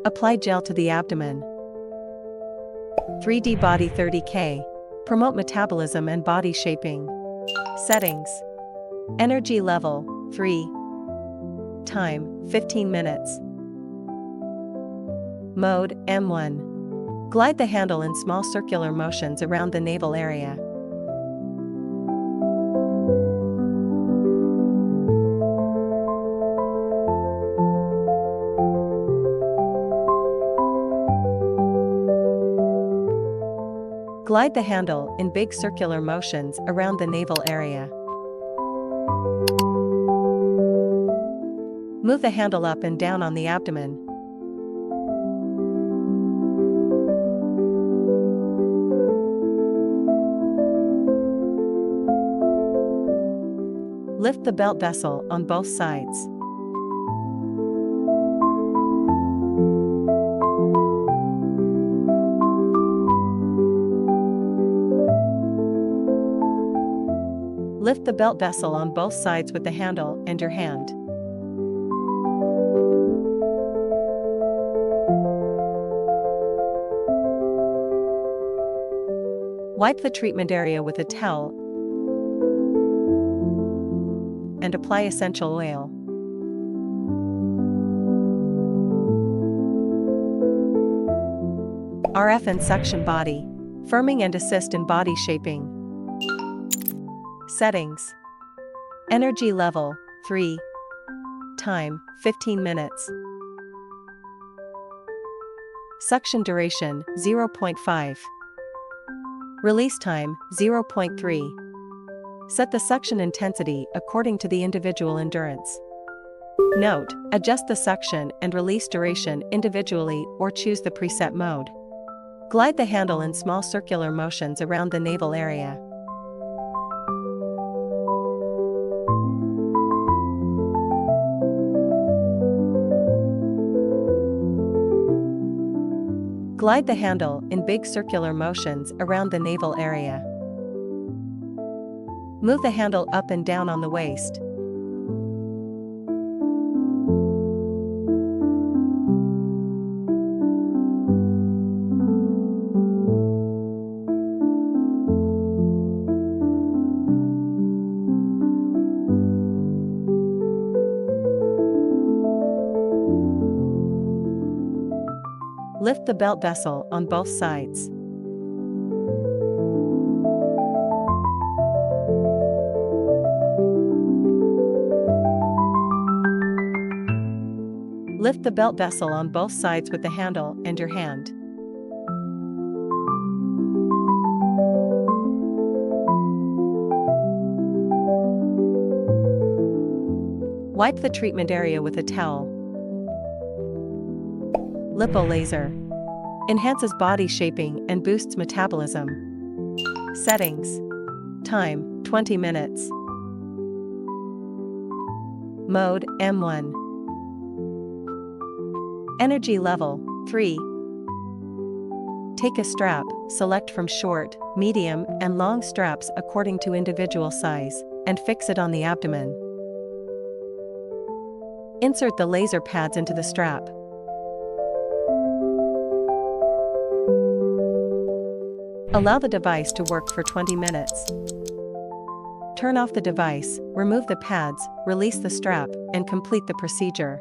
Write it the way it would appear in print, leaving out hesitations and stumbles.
Apply gel to the abdomen. 3D Body 30K. Promote metabolism and body shaping. Settings. Energy level, 3. Time, 15 minutes. Mode, M1. Glide the handle in small circular motions around the navel area. Glide the handle in big circular motions around the navel area. Move the handle up and down on the abdomen. Lift the belt vessel on both sides. Lift the belt vessel on both sides with the handle and your hand. Wipe the treatment area with a towel and apply essential oil. RF and suction body, firming and assist in body shaping. Settings. Energy level, 3. Time, 15 minutes. Suction duration, 0.5. Release time, 0.3. Set the suction intensity according to the individual endurance. Note, adjust the suction and release duration individually or choose the preset mode. Glide the handle in small circular motions around the navel area. Glide the handle in big circular motions around the navel area. Move the handle up and down on the waist. Lift the belt vessel on both sides. Lift the belt vessel on both sides with the handle and your hand. Wipe the treatment area with a towel. Lipo laser. Enhances body shaping and boosts metabolism. Settings. Time, 20 minutes. Mode, M1. Energy level, 3. Take a strap, select from short, medium, and long straps according to individual size, and fix it on the abdomen. Insert the laser pads into the strap. Allow the device to work for 20 minutes. Turn off the device, remove the pads, release the strap, and complete the procedure.